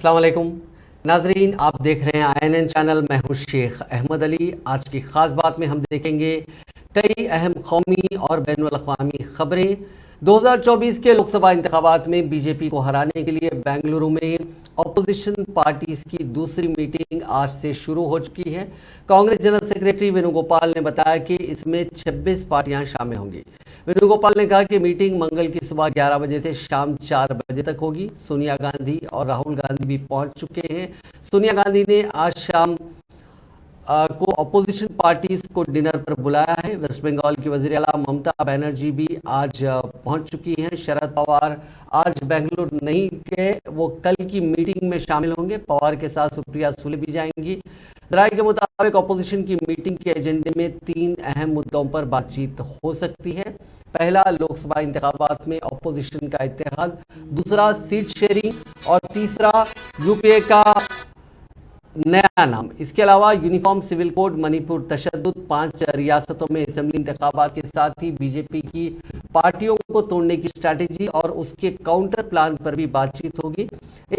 अस्सलाम वालेकुम नाजरीन, आप देख रहे हैं INN चैनल। मैं हूं शेख अहमद अली। आज की ख़ास बात में हम देखेंगे कई अहम कौमी और बैनुल-अक़वामी ख़बरें। 2024 के लोकसभा इंतखाबात में बीजेपी को हराने के लिए बेंगलुरु में अपोजिशन पार्टीज़ की दूसरी मीटिंग आज से शुरू हो चुकी है। कांग्रेस जनरल सेक्रेटरी वेणुगोपाल ने बताया कि इसमें 26 पार्टियां शामिल होंगी। वेणुगोपाल ने कहा कि मीटिंग मंगल की सुबह 11 बजे से शाम 4 बजे तक होगी। सोनिया गांधी और राहुल गांधी भी पहुंच चुके हैं। सोनिया गांधी ने आज शाम को अपोजिशन पार्टीज को डिनर पर बुलाया है। वेस्ट बंगाल की वज़ीर आला ममता बनर्जी भी आज पहुंच चुकी हैं। शरद पवार आज बेंगलुरु नहीं गए, वो कल की मीटिंग में शामिल होंगे। पवार के साथ सुप्रिया सुले भी जाएंगी। जराये के मुताबिक अपोजिशन की मीटिंग के एजेंडे में 3 अहम मुद्दों पर बातचीत हो सकती है। पहला, लोकसभा इंतखाबात में अपोजिशन का इत्तेहाद। दूसरा, सीट शेयरिंग। और तीसरा, यूपीए का नया नाम। इसके अलावा यूनिफॉर्म सिविल कोड, मणिपुर तशद्दुद, 5 रियासतों में असेंबली इंतखाबात के साथ ही बीजेपी की पार्टियों को तोड़ने की स्ट्रैटेजी और उसके काउंटर प्लान पर भी बातचीत होगी।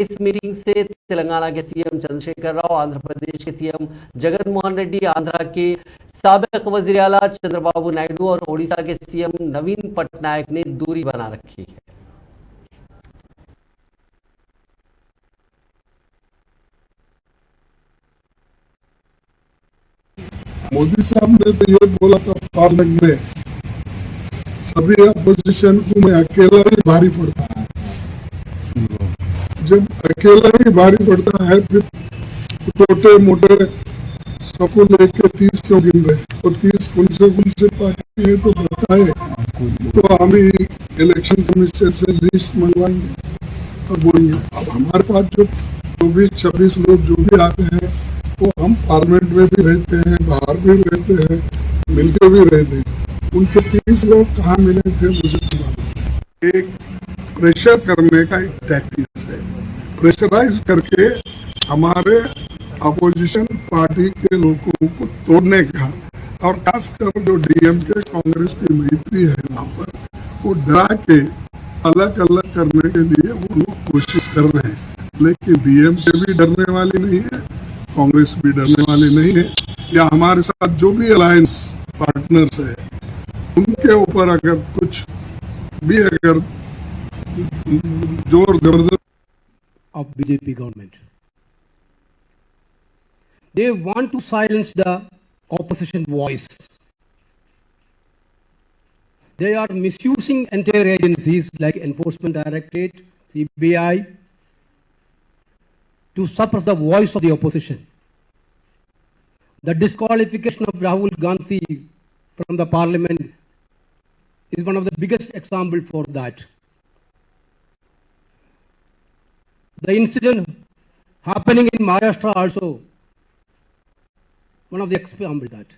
इस मीटिंग से तेलंगाना के सीएम चंद्रशेखर राव, आंध्र प्रदेश के सीएम जगन मोहन रेड्डी, आंध्रा के साबिक वज़ीर आला चंद्रबाबू नायडू और ओडिशा के सीएम नवीन पटनायक ने दूरी बना रखी है। मोदी साहब ने तो ये बोला था पार्लियामेंट में, सभी अपोजिशन को मैं अकेला ही भारी पड़ता है। जब अकेला ही भारी पड़ता है फिर छोटे मोटे सबको लेके 30 क्यों गिन रहे? तो 30 कौन से पार्टी है तो बताए, तो हम ही इलेक्शन कमीशन से लिस्ट मंगवाएंगे और बोलेंगे। अब हमारे पास जो 24-26 लोग जो भी आते हैं वो हम पार्लियामेंट में भी रहते हैं, बाहर भी रहते हैं, मिलकर भी रहते हैं। उनके 30 लोग कहाँ मिले थे मुझे तो मालूम। एक प्रेशर करने का एक टैक्टिक्स है, प्रेशराइज करके हमारे अपोजिशन पार्टी के लोगों को तोड़ने का। और खासकर जो डीएमके कांग्रेस की मैत्री है वहाँ पर, वो डरा के अलग अलग करने के लिए वो लोग कोशिश कर रहे हैं। लेकिन डीएमके भी डरने वाली नहीं है, कांग्रेस भी डरने वाली नहीं है, या हमारे साथ जो भी अलायंस पार्टनर्स है उनके ऊपर अगर कुछ भी अगर जोर जबरदस्त of BJP government. They want to silence the opposition voice. They are misusing entire agencies like Enforcement Directorate, CBI, to suppress the voice of the opposition. The disqualification of Rahul Gandhi from the parliament is one of the biggest examples for that. The incident happening in Maharashtra also, one of the examples that.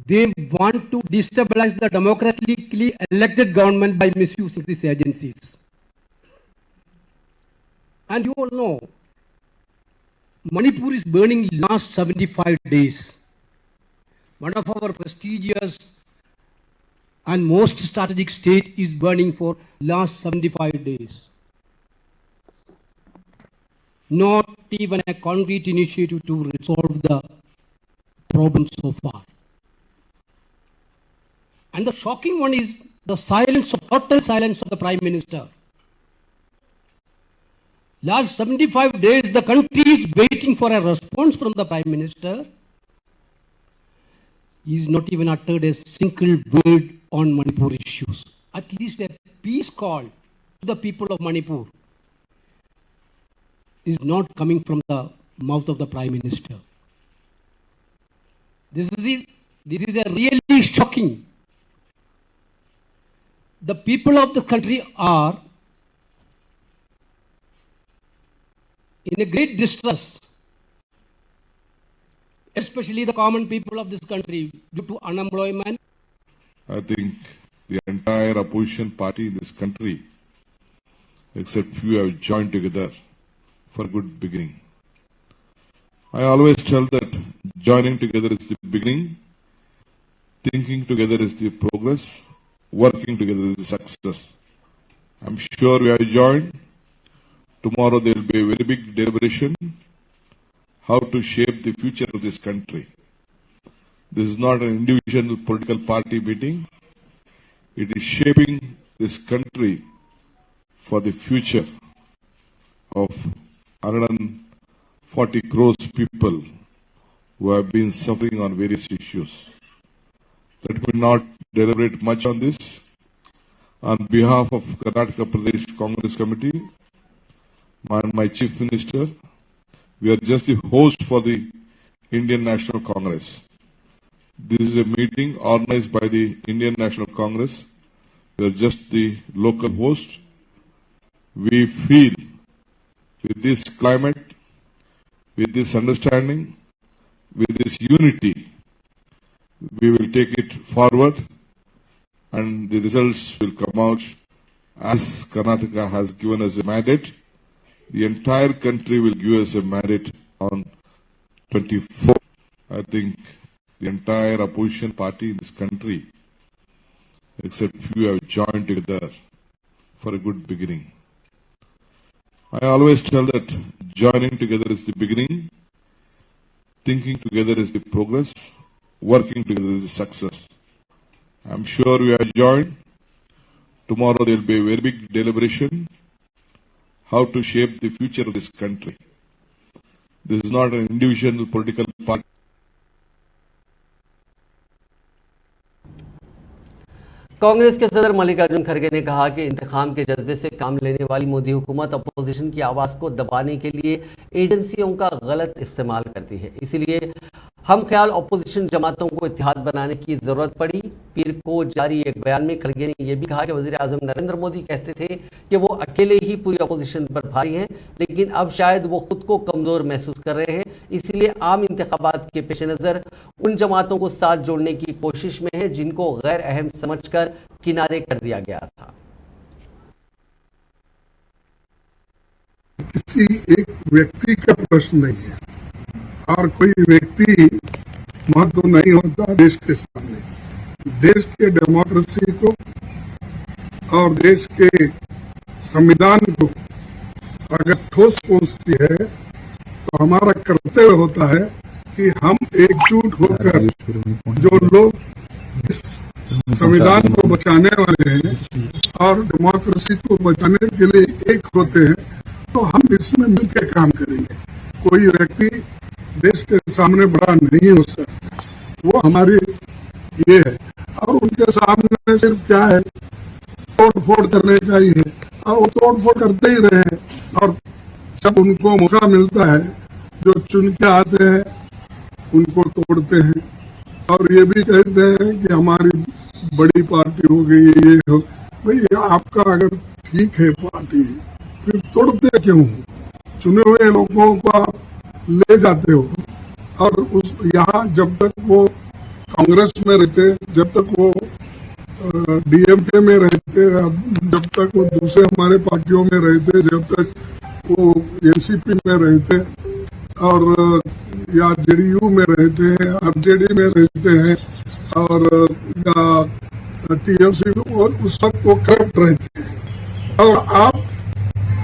They want to destabilize the democratically elected government by misusing these agencies. And you all know, Manipur is burning last 75 days. One of our prestigious and most strategic state is burning for last 75 days. Not even a concrete initiative to resolve the problem so far. And the shocking one is the silence, total silence of the Prime Minister. Last 75 days, the country is waiting for a response from the Prime Minister. He has not even uttered a single word on Manipur issues. At least a peace call to the people of Manipur is not coming from the mouth of the Prime Minister. This is a really shocking. The people of the country are in a great distress, especially the common people of this country due to unemployment. I think the entire opposition party in this country, except few, have joined together for good beginning. I always tell that joining together is the beginning, thinking together is the progress, working together is the success. I'm sure we have joined tomorrow there will be a very big deliberation how to shape the future of this country. This is not an individual political party meeting. It is shaping this country for the future of 140 crores people who have been suffering on various issues. Let me not deliberate much on this. On behalf of Karnataka Pradesh Congress Committee and my Chief Minister, we are just the host for the Indian National Congress. This is a meeting organized by the Indian National Congress. We are just the local host. We feel with this climate, with this understanding, with this unity, we will take it forward and the results will come out as Karnataka has given us a mandate. The entire country will give us a mandate on 24. I think the entire opposition party in this country, except few, have joined together for a good beginning. I always tell that joining together is the beginning, thinking together is the progress, working together is the success. I'm sure we are joined. Tomorrow there will be a very big deliberation how to shape the future of this country. This is not an individual political party. Congress के सदर मल्लिकार्जुन खड़गे ने कहा कि इंतखाम के जज्बे से काम लेने वाली मोदी हुकूमत अपोजिशन की आवाज़ को दबाने के लिए एजेंसियों का गलत इस्तेमाल करती है, इसीलिए हम ख्याल अपोजिशन जमातों को इत्तेहाद बनाने की ज़रूरत पड़ी। पीर को जारी एक बयान में खड़गे ने यह भी कहा कि वज़ीर आज़म नरेंद्र मोदी कहते थे कि वो अकेले ही पूरी अपोजिशन पर भारी हैं, लेकिन अब शायद वो खुद को कमज़ोर महसूस कर रहे हैं, इसीलिए आम इंतखाबात के पेश नज़र उन जमातों को साथ जोड़ने की कोशिश में है जिनको गैर अहम समझकर किनारे कर दिया गया था। किसी एक व्यक्ति का प्रश्न नहीं है और कोई व्यक्ति महत्व नहीं होता देश के सामने। देश के डेमोक्रेसी को और देश के संविधान को अगर ठोस पहुंचती है तो हमारा कर्तव्य होता है कि हम एकजुट होकर जो लोग इस संविधान को बचाने वाले हैं और डेमोक्रेसी को बचाने के लिए एक होते हैं, तो हम इसमें मिलकर काम करेंगे। कोई व्यक्ति देश के सामने बड़ा नहीं हो सकता, वो हमारी ये है। और उनके सामने सिर्फ क्या है, तोड़ फोड़ करने का ही है और वो तोड़ फोड़ करते ही रहे हैं। और जब उनको मौका मिलता है, जो चुन के आते हैं उनको तोड़ते हैं और ये भी कहते हैं कि हमारी बड़ी पार्टी हो गई, ये हो। भाई आपका अगर ठीक है पार्टी, फिर तोड़ते क्यों? चुने हुए लोगों को आप ले जाते हो। और उस यहाँ जब तक वो कांग्रेस में रहते, जब तक वो डीएमके में रहते, जब तक वो दूसरे हमारे पार्टियों में रहते, जब तक वो एनसीपी में रहते और या जेडीयू में रहते हैं, आरजेडी में रहते हैं और या टीएमसी में, और उस वक्त वो करप्ट रहते हैं। और आप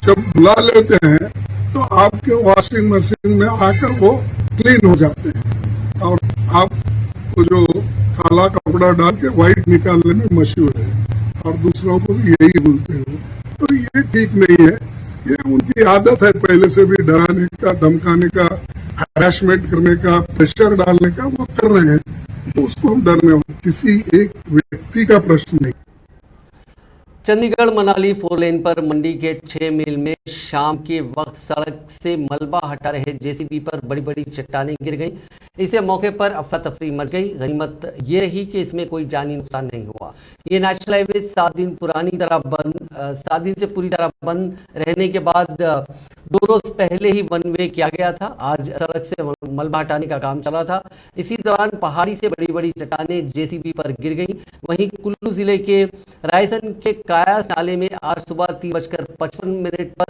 जब बुला लेते हैं तो आपके वॉशिंग मशीन में आकर वो क्लीन हो जाते हैं और आप वो जो काला कपड़ा डाल के व्हाइट निकालने में मशहूर है और दूसरों को भी यही बोलते हैं। तो ये ठीक नहीं है, ये उनकी आदत है पहले से भी डराने का, धमकाने का, हैरेसमेंट करने का, प्रेशर डालने का, वो कर रहे हैं। तो उसको हम डरने वाले, किसी एक व्यक्ति का प्रश्न नहीं। चंडीगढ़ मनाली 4 लेन पर मंडी के 6 मील में शाम के वक्त सड़क से मलबा हटा रहे जेसीबी पर बड़ी बड़ी चट्टानें गिर गईं। इसे मौके पर अफरा तफरी मच गई। गनीमत ये रही कि इसमें कोई जानी नुकसान नहीं हुआ। ये नेशनल हाईवे 7 दिन से पूरी तरह बंद रहने के बाद 2 रोज पहले ही वन वे किया गया था। आज सड़क से मलबा हटाने का काम चल रहा था। इसी दौरान पहाड़ी से बड़ी बड़ी चट्टानें जेसीबी पर गिर गई। वहीं कुल्लू जिले के रायसन के कायास नाले में आज सुबह 3:55 पर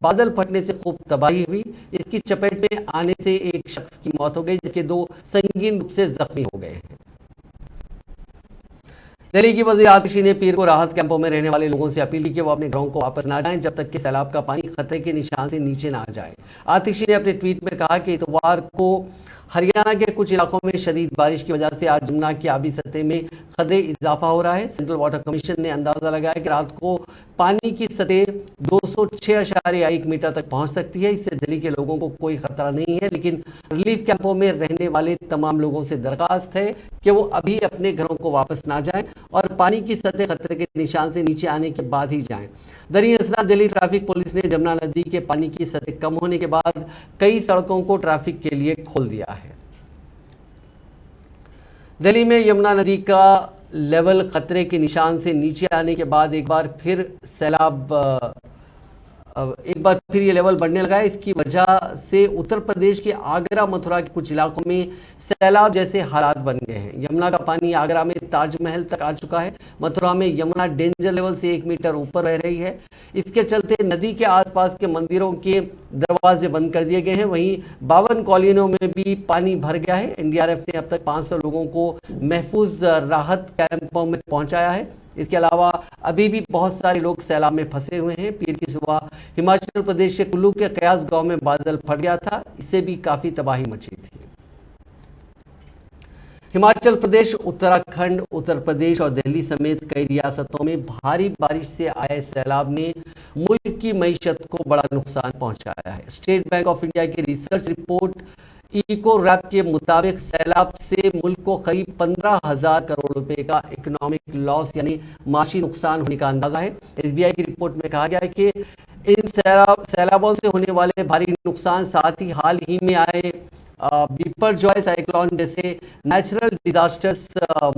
बादल फटने से खूब तबाही हुई। इसकी चपेट में आने से एक शख्स की मौत हो गई, जबकि 2 संगीन रूप से जख्मी हो गए। दिल्ली की वज़ीर आतिशी ने पीर को राहत कैंपों में रहने वाले लोगों से अपील की कि वो अपने घरों को वापस ना जाएं जब तक कि सैलाब का पानी खतरे के निशान से नीचे ना आ जाए। आतिशी ने अपने ट्वीट में कहा कि इतवार को हरियाणा के कुछ इलाकों में शदीद बारिश की वजह से आज यमुना की आबी सतह में खतरे इजाफा हो रहा है। सेंट्रल वाटर कमीशन ने अंदाजा लगाया कि रात को पानी की सतह 206.1 मीटर तक पहुंच सकती है। इससे दिल्ली के लोगों को कोई खतरा नहीं है, लेकिन रिलीफ कैंपों में रहने वाले तमाम लोगों से दरखास्त है कि वो अभी अपने घरों को वापस ना जाएं और पानी की सतह खतरे के निशान से नीचे आने के बाद ही जाएं। दरअसल असना दिल्ली ट्रैफिक पुलिस ने यमुना नदी के पानी की सतह कम होने के बाद कई सड़कों को ट्रैफिक के लिए खोल दिया है। दिल्ली में यमुना नदी का लेवल खतरे के निशान से नीचे आने के बाद एक बार फिर ये लेवल बढ़ने लगा है। इसकी वजह से उत्तर प्रदेश के आगरा मथुरा के कुछ इलाकों में सैलाब जैसे हालात बन गए हैं। यमुना का पानी आगरा में ताजमहल तक आ चुका है। मथुरा में यमुना डेंजर लेवल से 1 मीटर ऊपर बह रही है। इसके चलते नदी के आसपास के मंदिरों के दरवाजे बंद कर दिए गए हैं। वहीं 52 कॉलोनियों में भी पानी भर गया है। एनडीआरएफ ने अब तक 500 लोगों को महफूज राहत कैंपों में पहुंचाया है। इसके अलावा अभी भी बहुत सारे लोग सैलाब में फंसे हुए हैं। पीर की सुबह हिमाचल प्रदेश के कुल्लू के कयास गांव में बादल फट गया था। इससे भी काफी तबाही मची थी। हिमाचल प्रदेश, उत्तराखंड, उत्तर प्रदेश और दिल्ली समेत कई रियासतों में भारी बारिश से आए सैलाब ने मुल्क की मईशत को बड़ा नुकसान पहुंचाया है। स्टेट बैंक ऑफ इंडिया की रिसर्च रिपोर्ट इको रैप के मुताबिक सैलाब से मुल्क को करीब 15,000 करोड़ रुपए का इकोनॉमिक लॉस यानी माशी नुकसान होने का अंदाजा है। एसबीआई की रिपोर्ट में कहा गया है कि इन सैलाबों से होने वाले भारी नुकसान साथ ही हाल ही में आए बिपरजॉय साइक्लोन जैसे नेचुरल डिजास्टर्स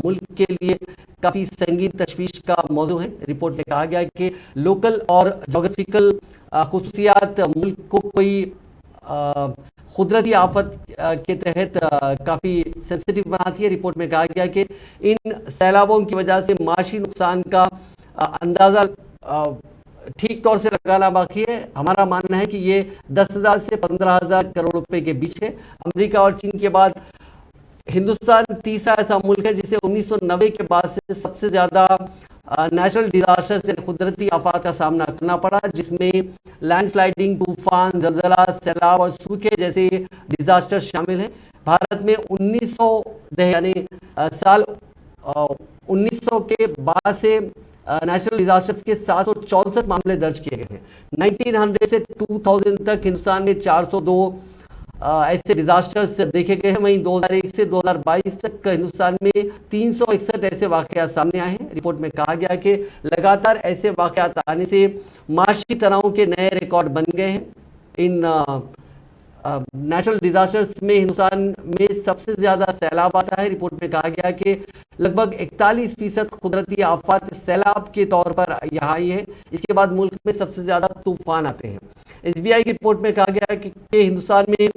मुल्क के लिए काफ़ी संगीन तशवीश का मौजू है। रिपोर्ट में कहा गया है कि लोकल और जोग्राफिकल खुसूसियात मुल्क को कोई कुदरती आफत के तहत काफ़ी सेंसिटिव बनाती है। रिपोर्ट में कहा गया कि इन सैलाबों की वजह से माशी नुकसान का अंदाज़ा ठीक तौर से लगाना बाकी है। हमारा मानना है कि ये 10,000 से 15,000 करोड़ रुपए के बीच है। अमेरिका और चीन के बाद हिंदुस्तान तीसरा ऐसा मुल्क है जिसे 1990 के बाद से सबसे ज़्यादा नेचुरल डिजास्टर से कुदरती आफात का सामना करना पड़ा, जिसमें लैंडस्लाइडिंग, तूफान, जलजला, सैलाब और सूखे जैसे डिजास्टर शामिल हैं। भारत में 1900 यानी साल 1900 के बाद से नेचुरल डिजास्टर्स के 764 मामले दर्ज किए गए हैं। 1900 से 2000 तक हिंदुस्तान में 402 ऐसे डिजास्टर्स देखे गए हैं। वहीं 2001 से 2022 तक हिंदुस्तान में 361 ऐसे वाकयात सामने आए हैं। रिपोर्ट में कहा गया कि लगातार ऐसे वाकयात आने से माशी तनाव के नए रिकॉर्ड बन गए हैं। इन नेचुरल डिजास्टर्स में हिंदुस्तान में सबसे ज़्यादा सैलाब आता है। रिपोर्ट में कहा गया कि लगभग 41% कुदरती आफत सैलाब के तौर पर यहाँ आई है। इसके बाद मुल्क में सबसे ज़्यादा तूफान आते हैं। एसबीआई की रिपोर्ट में कहा गया है कि हिंदुस्तान में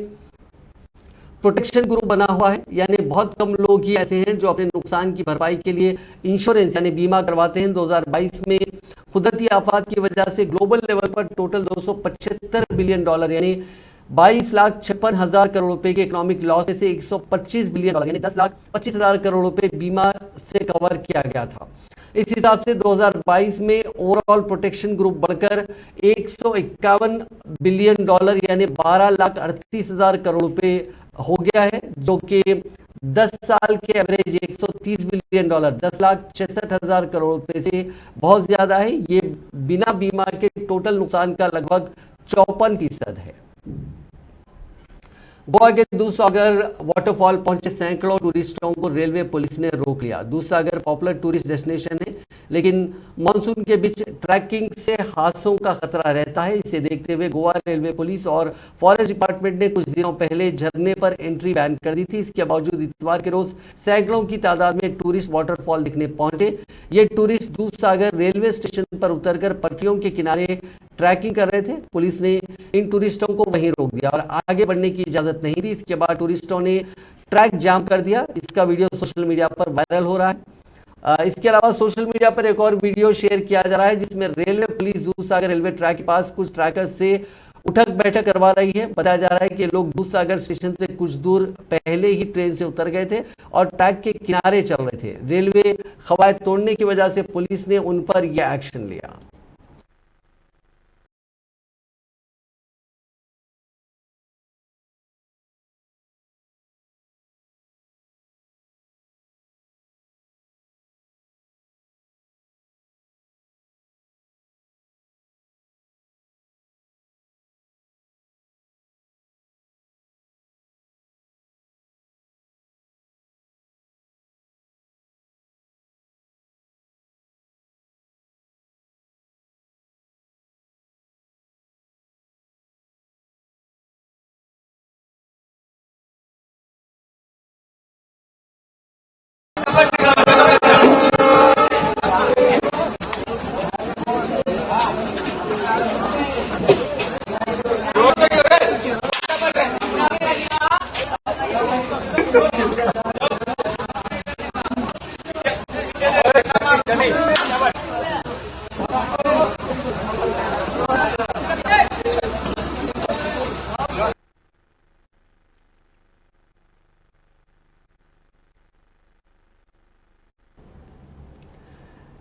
प्रोटेक्शन ग्रुप बना हुआ है, यानी बहुत कम लोग ही ऐसे हैं जो अपने नुकसान की भरपाई के लिए इंश्योरेंस यानी बीमा करवाते हैं। 2022 में कुदरती आफत की वजह से ग्लोबल लेवल पर टोटल $275 बिलियन यानी 22,56,000 करोड़ रुपए के इकोनॉमिक लॉस में से $125 बिलियन यानी 10,25,000 करोड़ रुपए बीमा से कवर किया गया था। इस हिसाब से 2022 में ओवरऑल प्रोटेक्शन ग्रुप बढ़कर $151 बिलियन यानी 12,38,000 करोड़ रुपए हो गया है, जो कि 10 साल के एवरेज $130 बिलियन 10,66,000 करोड़ रुपए से बहुत ज्यादा है। ये बिना बीमा के टोटल नुकसान का लगभग 54% है। गोवा के दूधसागर वाटरफॉल पहुंचे सैकड़ों टूरिस्टों को रेलवे पुलिस ने रोक लिया। दूधसागर पॉपुलर टूरिस्ट डेस्टिनेशन है, लेकिन मानसून के बीच ट्रैकिंग से हादसों का खतरा रहता है। इसे देखते हुए गोवा रेलवे पुलिस और फॉरेस्ट डिपार्टमेंट ने कुछ दिनों पहले झरने पर एंट्री बैन कर दी थी। इसके बावजूद इतवार के रोज सैकड़ों की तादाद में टूरिस्ट वाटरफॉल दिखने पहुंचे। ये टूरिस्ट दूधसागर रेलवे स्टेशन पर उतरकर पटरियों के किनारे ट्रैकिंग कर रहे थे। पुलिस ने इन टूरिस्टों को वहीं रोक दिया और आगे बढ़ने की इजाजत नहीं दी। इसके बाद टूरिस्टों ने ट्रैक जाम कर दिया। इसका वीडियो सोशल मीडिया पर वायरल हो रहा है। इसके अलावा सोशल मीडिया पर एक और वीडियो शेयर किया जा रहा है जिसमें railway police Dudhsagar railway track के पास कुछ ट्रैकर्स से उठक बैठक करवा रही है। बताया जा रहा है कि लोग दूधसागर स्टेशन से कुछ दूर पहले ही ट्रेन से उतर गए थे और ट्रैक के किनारे चल रहे थे। रेलवे कवायद तोड़ने की वजह से पुलिस ने उन पर यह एक्शन लिया।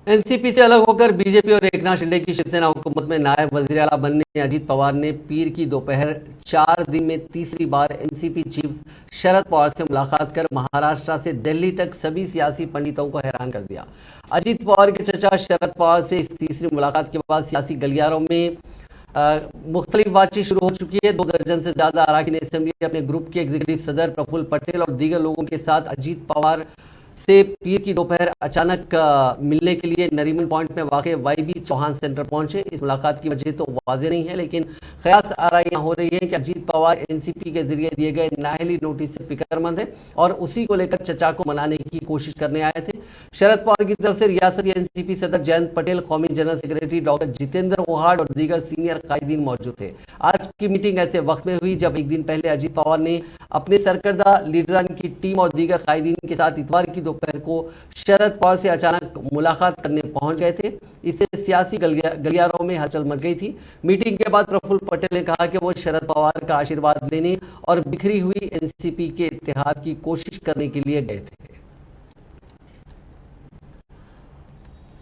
एनसीपी से अलग होकर बीजेपी और एकनाथ शिंदे की शिवसेना हुकूमत में नायब वजीर आला बनने अजीत पवार ने पीर की दोपहर 4 दिन में तीसरी बार एनसीपी चीफ शरद पवार से मुलाकात कर महाराष्ट्र से दिल्ली तक सभी सियासी पंडितों को हैरान कर दिया। अजीत पवार के चचा शरद पवार से इस तीसरी मुलाकात के बाद सियासी गलियारों में मुख्तलिफ बातचीत शुरू हो चुकी है। 2 दर्जन से ज्यादा अरकान असेंबली अपने ग्रुप के एग्जीक्यूटिव सदर प्रफुल्ल पटेल और दीगर लोगों के साथ अजीत पवार से पीर की दोपहर अचानक मिलने के लिए नरीमन पॉइंट में वाक़ वाईबी चौहान सेंटर पहुंचे। इस मुलाकात की वजह तो वाज़ेह नहीं है, लेकिन क़यास आराइयाँ हो रही हैं कि अजीत पवार एनसीपी के जरिए दिए गए नाअहली नोटिस से फिक्रमंद है और उसी को लेकर चचा को मनाने की कोशिश करने आए थे। शरद पवार की तरफ से रियासती एनसीपी सदर जयंत पटेल, कौमी जनरल सेक्रेटरी डॉक्टर जितेंद्र ओहाड और दीगर सीनियर कायदीन मौजूद थे। आज की मीटिंग ऐसे वक्त में हुई जब एक दिन पहले अजीत पवार ने अपने सरकर्दा लीडरान की टीम और दीगर कायदीन के साथ इतवार की दोपहर को शरद पवार से अचानक मुलाकात करने पहुंच गए थे। इससे सियासी गलियारों में हलचल मच गई थी। मीटिंग के बाद प्रफुल्ल पटेल ने कहा कि वो शरद पवार का आशीर्वाद लेने और बिखरी हुई एनसीपी के इत्तेहाद की कोशिश करने के लिए गए थे।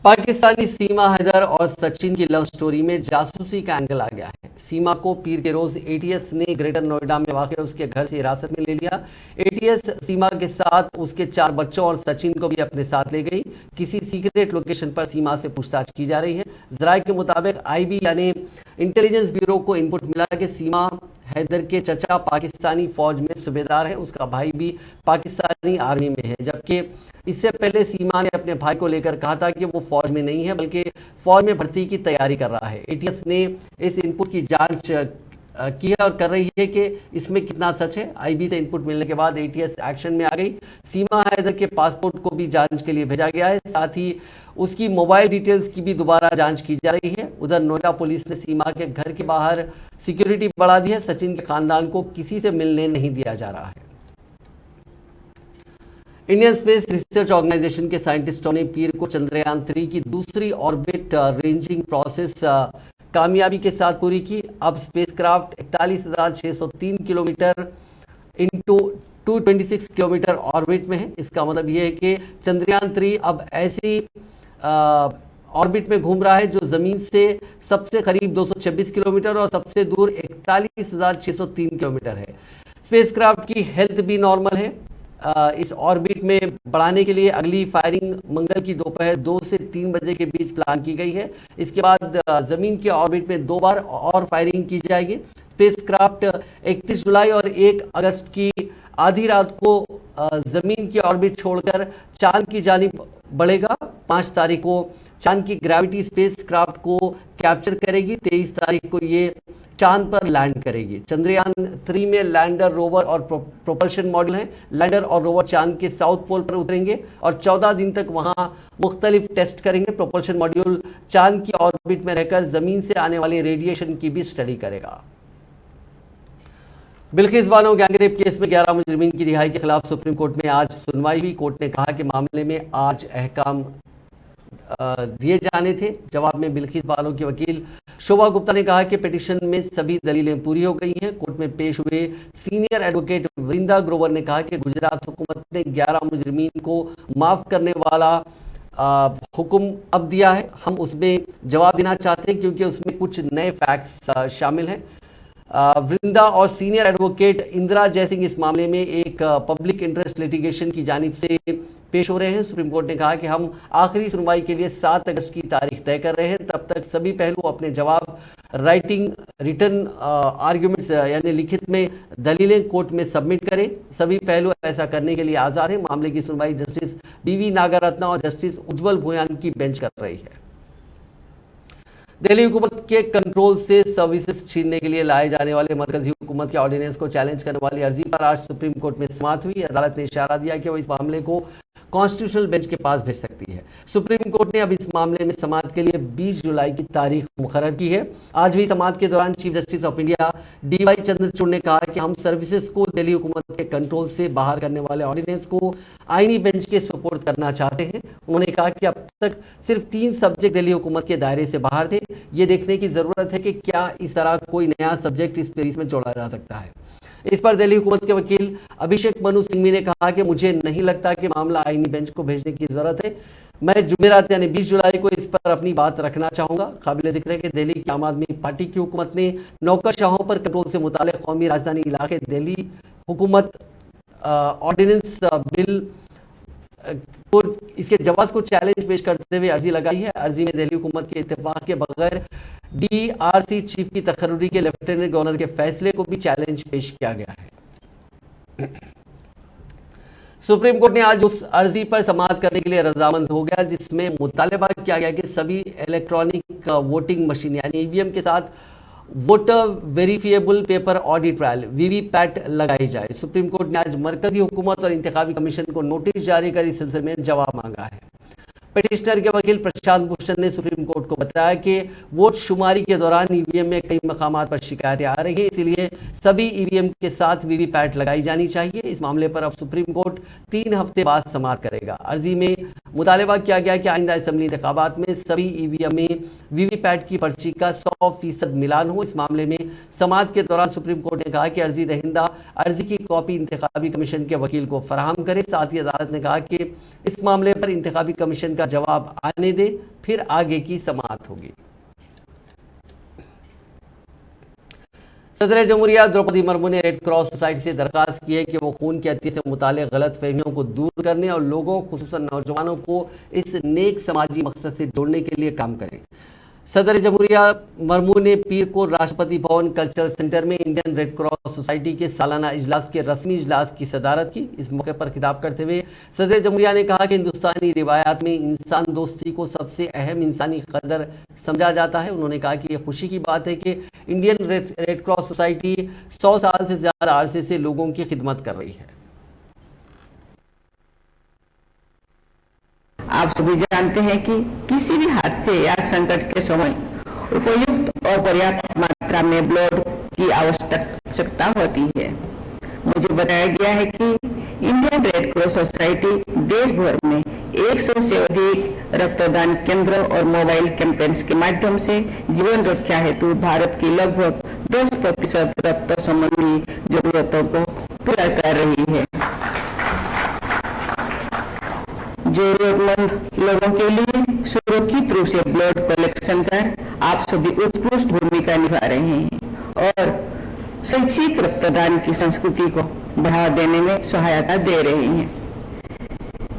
पाकिस्तानी सीमा हैदर और सचिन की लव स्टोरी में जासूसी का एंगल आ गया है। सीमा को पीर के रोज एटीएस ने ग्रेटर नोएडा में वाक़ उसके घर से हिरासत में ले लिया। एटीएस सीमा के साथ उसके 4 बच्चों और सचिन को भी अपने साथ ले गई। किसी सीक्रेट लोकेशन पर सीमा से पूछताछ की जा रही है। जराये के मुताबिक आईबी यानी इंटेलिजेंस ब्यूरो को इनपुट मिला कि सीमा हैदर के चचा पाकिस्तानी फौज में सूबेदार है, उसका भाई भी पाकिस्तानी आर्मी में है, जबकि इससे पहले सीमा ने अपने भाई को लेकर कहा था कि वो फौज में नहीं है बल्कि फौज में भर्ती की तैयारी कर रहा है। एटीएस ने इस इनपुट की जांच की है और कर रही है कि इसमें कितना सच है। आईबी से इनपुट मिलने के बाद एटीएस एक्शन में आ गई। सीमा हैदर के पासपोर्ट को भी जांच के लिए भेजा गया है, साथ ही उसकी मोबाइल डिटेल्स की भी दोबारा जांच की जा रही है। उधर नोएडा पुलिस ने सीमा के घर के बाहर सिक्योरिटी बढ़ा दी है। सचिन के खानदान को किसी से मिलने नहीं दिया जा रहा है। इंडियन स्पेस रिसर्च ऑर्गेनाइजेशन के साइंटिस्टों ने पीर को चंद्रयान 3 की दूसरी ऑर्बिट रेंजिंग प्रोसेस कामयाबी के साथ पूरी की। अब spacecraft 41,603 kilometre into 226 kilometre orbit में है। इसका मतलब यह है कि चंद्रयान 3 अब ऐसी ऑर्बिट में घूम रहा है जो जमीन से सबसे करीब 226 किलोमीटर और सबसे दूर 41,603 किलोमीटर है। स्पेसक्राफ्ट की हेल्थ भी नॉर्मल है। इस ऑर्बिट में बढ़ाने के लिए अगली फायरिंग मंगल की दोपहर 2 से 3 बजे के बीच प्लान की गई है। इसके बाद जमीन के ऑर्बिट में 2 बार और फायरिंग की जाएगी। स्पेसक्राफ्ट 31 जुलाई और 1 अगस्त की आधी रात को जमीन की ऑर्बिट छोड़कर चांद की जानिब बढ़ेगा। 5 तारीख को चांद की ग्रेविटी स्पेसक्राफ्ट को कैप्चर करेगी। 23 तारीख को ये चांद पर लैंड करेगी। चंद्रयान 3 में लैंडर, रोवर और प्रोपल्शन मॉड्यूल हैं। लैंडर और रोवर चांद के साउथ पोल पर उतरेंगे और 14 दिन तक वहां मुख्तलिफ टेस्ट करेंगे। प्रोपल्शन मॉड्यूल चांद की ऑर्बिट में रहकर जमीन से आने वाले रेडिएशन की भी स्टडी करेगा। बिल्किस बानो गैंगरेप केस में 11 मुजरिमीन की रिहाई के खिलाफ सुप्रीम कोर्ट में आज सुनवाई हुई। कोर्ट ने कहा कि मामले में आज अहकाम दिए जाने थे। जवाब में बिल्किस बानो के वकील शोभा गुप्ता ने कहा कि पिटीशन में सभी दलीलें पूरी हो गई हैं। कोर्ट में पेश हुए सीनियर एडवोकेट वृंदा ग्रोवर ने कहा कि गुजरात हुकूमत ने 11 मुजरिमीन को माफ करने वाला हुक्म अब दिया है। हम उसमें जवाब देना चाहते हैं क्योंकि उसमें कुछ नए फैक्ट्स शामिल हैं। वृंदा और सीनियर एडवोकेट इंदिरा जयसिंह इस मामले में एक पब्लिक इंटरेस्ट लिटिगेशन की जानिब से पेश हो रहे हैं। सुप्रीम कोर्ट ने कहा कि हम आखिरी सुनवाई के लिए 7 अगस्त की तारीख तय कर रहे हैं। तब तक सभी पहलू अपने जवाब रिटर्न आर्ग्यूमेंट्स यानी लिखित में दलीलें कोर्ट में सबमिट करें। सभी पहलू ऐसा करने के लिए आज़ाद हैं। मामले की सुनवाई जस्टिस BV नागरत्ना और जस्टिस उज्जवल भुयान की बेंच कर रही है। दिल्ली हुकूमत के कंट्रोल से सर्विसेज छीनने के लिए लाए जाने वाले मरकजी हुकूमत के ऑर्डिनेंस को चैलेंज करने वाली अर्जी पर आज सुप्रीम कोर्ट में समाअत हुई। अदालत ने इशारा दिया कि वो इस मामले को कॉन्स्टिट्यूशनल बेंच के पास भेज सकती है। सुप्रीम कोर्ट ने अब इस मामले में समाअत के लिए 20 जुलाई की तारीख मुकर्रर की है। आज हुई समाअत के दौरान chief justice of India DY Chandrachud ने कहा कि हम सर्विसेज को दिल्ली हुकूमत के कंट्रोल से बाहर करने वाले ऑर्डिनेंस को आईनी बेंच के सुपुर्द करना चाहते हैं। उन्होंने कहा कि अब तक सिर्फ 3 सब्जेक्ट दिल्ली हुकूमत के दायरे से बाहर थे। ये देखने की जरूरत है कि क्या इस तरह कोई नया सब्जेक्ट इस पेरिस में जोड़ा जा सकता है। इस पर दिल्ली हुकूमत के वकील अभिषेक मनु सिंघवी ने कहा कि मुझे नहीं लगता कि मामला आईनी बेंच को भेजने की जरूरत है। मैं जुमेरात यानी 20 जुलाई को इस पर अपनी बात रखना चाहूंगा। काबिल जिक्र है कि दिल्ली की आम आदमी पार्टी की हुकूमत ने नौकरशाहों पर कंट्रोल से मुताल्लिक़ कौमी राजधानी इलाके दिल्ली हुकूमत ऑर्डिनेंस बिल को इसके जवाब को चैलेंज पेश करते हुए अर्जी लगाई है। अर्जी में दिल्ली हुकूमत के इत्तेफाक के बगैर DRC चीफ की तकर्रुरी के लेफ्टिनेंट गवर्नर के फैसले को भी चैलेंज पेश किया गया है। सुप्रीम कोर्ट ने आज उस अर्जी पर समाअत करने के लिए रजामंद हो गया जिसमें मुतालबा किया गया कि सभी इलेक्ट्रॉनिक वोटिंग मशीन यानी EVM के साथ voter verifiable paper audit trial VVPAT लगाई जाए। सुप्रीम कोर्ट ने आज मरकजी हुकूमत और इंतखाबी कमीशन को नोटिस जारी कर इस सिलसिले में जवाब मांगा है। पिटिशनर के वकील प्रशांत भूषण ने सुप्रीम कोर्ट को बताया कि वोट शुमारी के दौरान EVM में कई मकामात पर शिकायतें आ रही हैं, इसलिए सभी EVM के साथ VVPAT लगाई जानी चाहिए। इस मामले पर अब सुप्रीम कोर्ट 3 हफ्ते बाद समाअत करेगा। अर्जी में मुतालबा किया गया कि आइंदा असम्बली इंतखाबात में सभी EVM में VVPAT की पर्ची का 100% मिलान हो। इस मामले में समाअत के दौरान सुप्रीम कोर्ट ने कहा कि अर्जी दहिंदा अर्जी की कॉपी इंतखाबी कमीशन के वकील को फराहम करे। साथ ही अदालत ने कहा कि इस मामले पर इंतखाबी कमीशन का जवाब आने दे, फिर आगे की समाअत होगी। सदर जमहूरिया द्रौपदी मुर्मू ने रेड क्रॉस सोसाइटी से दरख्वास्त की है कि वो खून के अतिये से मुताल्लिक़ गलत फहमियों को दूर करने और लोगों खुसूसन नौजवानों को इस नेक समाजी मकसद से जोड़ने के लिए काम करें। सदर जमहूरिया मुर्मू ने पीर को राष्ट्रपति भवन कल्चरल सेंटर में इंडियन रेड क्रॉस सोसाइटी के सालाना इजलास के रस्मी इजलास की सदारत की। इस मौके पर खिताब करते हुए सदर जमहूरिया ने कहा कि हिंदुस्तानी रिवायात में इंसान दोस्ती को सबसे अहम इंसानी कदर समझा जाता है। उन्होंने कहा कि यह खुशी की बात है कि इंडियन रेड क्रॉस सोसाइटी 100 साल से ज़्यादा अरसे से लोगों की खिदमत कर रही है। आप सभी जानते हैं कि किसी भी हादसे या संकट के समय उपयुक्त और पर्याप्त मात्रा में ब्लड की आवश्यकता होती है। मुझे बताया गया है कि इंडियन रेड क्रॉस सोसाइटी देश भर में 100 से अधिक रक्तदान केंद्र और मोबाइल कैंपेन्स के माध्यम से जीवन रक्षा हेतु भारत की लगभग 10% रक्त संबंधी जरूरतों को पूरा कर रही है। जरूरतमंद लोगों के लिए सुरक्षित रूप से ब्लड कलेक्शन कर आप सभी उत्कृष्ट भूमिका निभा रहे हैं और शैक्षिक रक्तदान की संस्कृति को बढ़ावा देने में सहायता दे रहे हैं।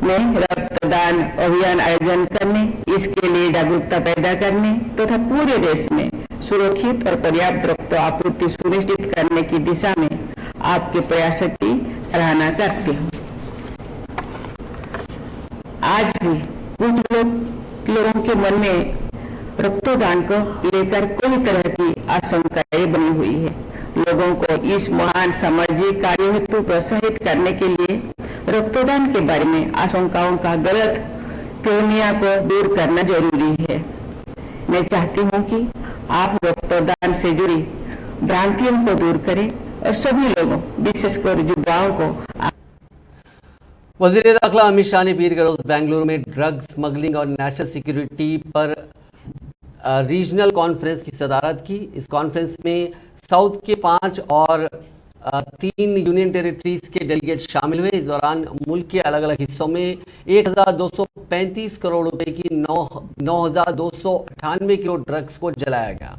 मैं रक्तदान अभियान आयोजन करने, इसके लिए जागरूकता पैदा करने तथा पूरे देश में सुरक्षित और पर्याप्त रक्त आपूर्ति सुनिश्चित करने की दिशा में आपके प्रयासों की सराहना करती हूँ। आज भी कुछ लोगों के मन में रक्तदान को लेकर कई तरह की आशंकाएं बनी हुई है। लोगों को इस महान सामाजिक कार्य हेतु प्रोत्साहित करने के लिए रक्तदान के बारे में आशंकाओं का गलत फहमियां को दूर करना जरूरी है। मैं चाहती हूं कि आप रक्तदान से जुड़ी भ्रांतियों को दूर करें और सभी लोगों, विशेषकर युवाओं को। वज़ीर दाखिला अमित शाह ने पीर के रोज बेंगलुरु में ड्रग स्मगलिंग और नेशनल सिक्योरिटी पर रीजनल कॉन्फ्रेंस की सदारत की। इस कॉन्फ्रेंस में साउथ के 5 और 3 यूनियन टेरिटरीज के डेलीगेट शामिल हुए। इस दौरान मुल्क के अलग अलग हिस्सों में 1235 करोड़ रुपए की 9298 किलो ड्रग्स को जलाया गया।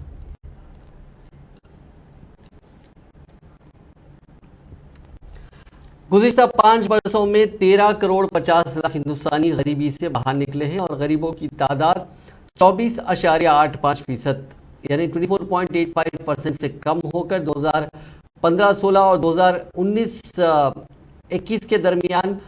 गुज़िश्ता 5 वर्षों में 13 करोड़ 50 लाख हिंदुस्तानी गरीबी से बाहर निकले हैं और गरीबों की तादाद 24.85% यानी 24.85% से कम होकर 2015-16 और 2019-21 के दरमियान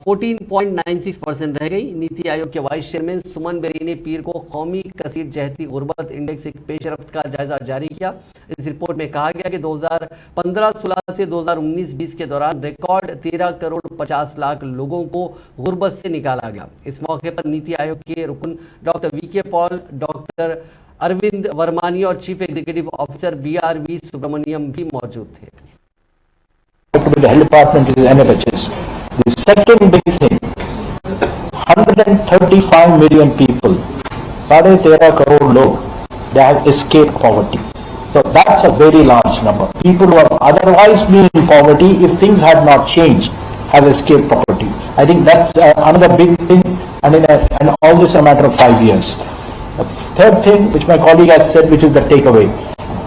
14.96% रह गई। नीति आयोग के वाइस चेयरमैन सुमन बेरी ने पीर को कौमी कसीर जहती गुर्बत इंडेक्स एक पेशरफ्त का जायजा जारी किया। इस रिपोर्ट में कहा गया कि 2015-16 से 2019-20 के दौरान रिकॉर्ड 13 करोड़ 50 लाख लोगों को गुर्बत से निकाला गया। इस मौके पर नीति आयोग के रुकन doctor VK Paul, doctor Arvind Virmani और chief executive officer BRV Subrahmanyam भी मौजूद थे। The health department is NFHS. The second big thing, 135 million people, 13.5 crore log, they have escaped poverty. So that's a very large number. People who have otherwise been in poverty, if things had not changed, have escaped poverty. I think that's another big thing, and all this in a matter of 5 years. The third thing, which my colleague has said, which is the takeaway,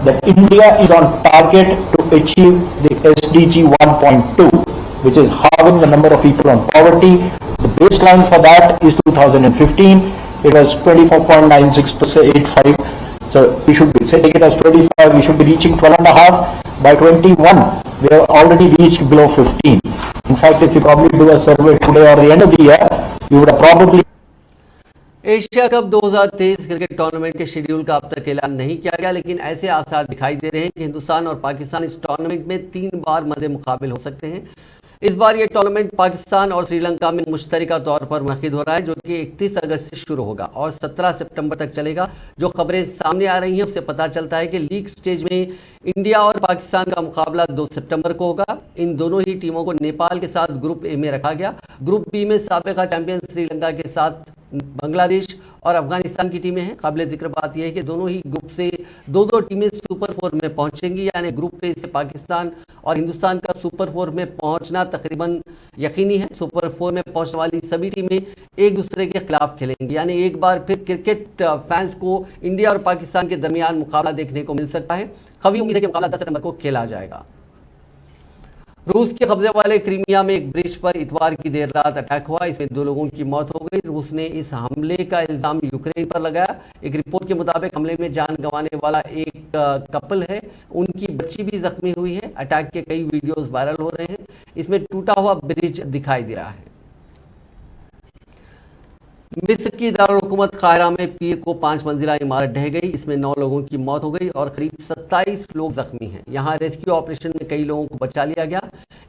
that India is on target to achieve the SDG 1.2, which is halving the number of people on poverty. The baseline for that is 2015. It was 24.96%, so we should be, say take it as 25, we should be reaching 12.5. By 21, we have already reached below 15. In fact, if you probably do a survey today or the end of the year, you would have probably Asia cup 2023 cricket tournament के schedule का अब तक ऐलान नहीं किया गया, लेकिन ऐसे आसार दिखाई दे रहे हैं कि हिंदुस्तान और पाकिस्तान इस टूर्नामेंट में 3 बार मद्दे मुकाबिल हो सकते हैं। इस बार ये टूर्नामेंट पाकिस्तान और श्रीलंका में मुश्तरका तौर पर मुनक़िद हो रहा है, जो कि 31 अगस्त से शुरू होगा और 17 सितंबर तक चलेगा। जो खबरें सामने आ रही हैं उससे पता चलता है कि लीग स्टेज में इंडिया और पाकिस्तान का मुकाबला 2 सितंबर को होगा। इन दोनों ही टीमों को नेपाल के साथ ग्रुप ए में रखा गया। ग्रुप बी में साबिक़ा चैंपियन श्रीलंका के साथ बांग्लादेश और अफगानिस्तान की टीमें हैं। काबिल जिक्र बात यह है कि दोनों ही ग्रुप से दो टीमें सुपर 4 में पहुंचेंगी, यानी ग्रुप ए से पाकिस्तान और हिंदुस्तान का सुपर 4 में पहुंचना तकरीबन यकीनी है। सुपर 4 में पहुंचने वाली सभी टीमें एक दूसरे के खिलाफ खेलेंगी, यानी एक बार फिर क्रिकेट फैंस को इंडिया और पाकिस्तान के दरमियान मुकाबला देखने को मिल सकता है। कभी उम्मीद है कि मुकाबला 10 सितंबर को खेला जाएगा। रूस के कब्जे वाले क्रीमिया में एक ब्रिज पर इतवार की देर रात अटैक हुआ। इसमें 2 लोगों की मौत हो गई। रूस ने इस हमले का इल्जाम यूक्रेन पर लगाया। एक रिपोर्ट के मुताबिक हमले में जान गंवाने वाला एक कपल है, उनकी बच्ची भी जख्मी हुई है। अटैक के कई वीडियोस वायरल हो रहे हैं। इसमें टूटा हुआ ब्रिज दिखाई दे रहा है। मिस्र की दारुल-हुकूमत काहिरा में पीर को 5 मंजिला इमारत ढह गई। इसमें 9 लोगों की मौत हो गई और करीब 27 लोग जख्मी हैं। यहाँ रेस्क्यू ऑपरेशन में कई लोगों को बचा लिया गया।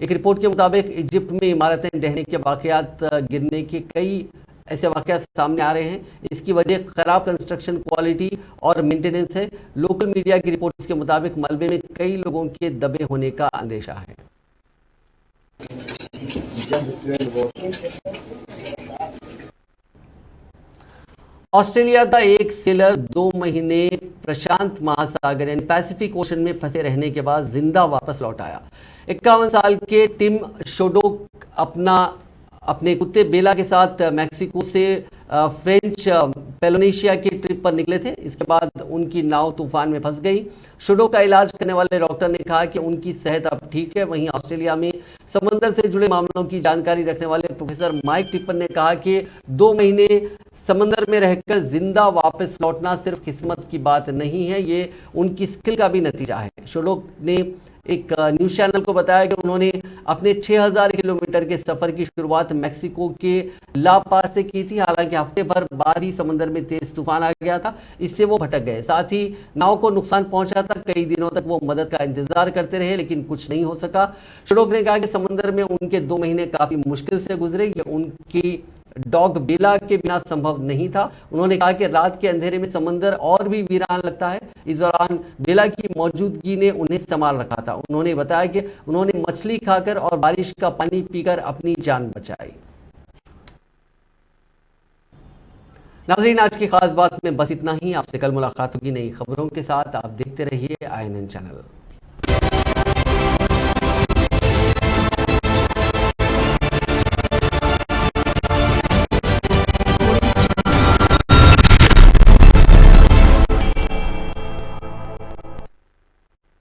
एक रिपोर्ट के मुताबिक इजिप्ट में इमारतें ढहने के वाकयात गिरने के कई ऐसे वाकयात सामने आ रहे हैं। इसकी वजह खराब कंस्ट्रक्शन क्वालिटी और मेंटेनेंस है। लोकल मीडिया की रिपोर्ट्स के मुताबिक मलबे में कई लोगों के दबे होने का अंदेशा है। ऑस्ट्रेलिया का एक सेलर 2 महीने प्रशांत महासागर यानी पैसिफिक ओशन में फंसे रहने के बाद जिंदा वापस लौट आया। 51 साल के टिम शोडोक अपने कुत्ते बेला के साथ मैक्सिको से फ्रेंच पेलोनेशिया की ट्रिप पर निकले थे। इसके बाद उनकी नाव तूफान में फंस गई। शोडो का इलाज करने वाले डॉक्टर ने कहा कि उनकी सेहत अब ठीक है। वहीं ऑस्ट्रेलिया में समंदर से जुड़े मामलों की जानकारी रखने वाले प्रोफेसर माइक टिप्पन ने कहा कि 2 महीने समंदर में रहकर जिंदा वापस लौटना सिर्फ किस्मत की बात नहीं है, ये उनकी स्किल का भी नतीजा है। शोडो ने एक न्यूज़ चैनल को बताया कि उन्होंने अपने 6000 किलोमीटर के सफ़र की शुरुआत मैक्सिको के ला पास से की थी। हालांकि हफ्ते भर बाद ही समंदर में तेज तूफान आ गया था, इससे वो भटक गए। साथ ही नाव को नुकसान पहुंचा था। कई दिनों तक वो मदद का इंतजार करते रहे, लेकिन कुछ नहीं हो सका। शोडोक ने कहा कि समंदर में उनके 2 महीने काफ़ी मुश्किल से गुजरे। ये उनकी डॉग बेला के बिना संभव नहीं था। उन्होंने कहा कि रात के अंधेरे में समंदर और भी वीरान लगता है। इस दौरान बेला की मौजूदगी ने उन्हें संभाल रखा था। उन्होंने बताया कि उन्होंने मछली खाकर और बारिश का पानी पीकर अपनी जान बचाई। नाज़रीन, आज की खास बात में बस इतना ही। आपसे कल मुलाकात होगी नई खबरों के साथ। आप देखते रहिए INN चैनल।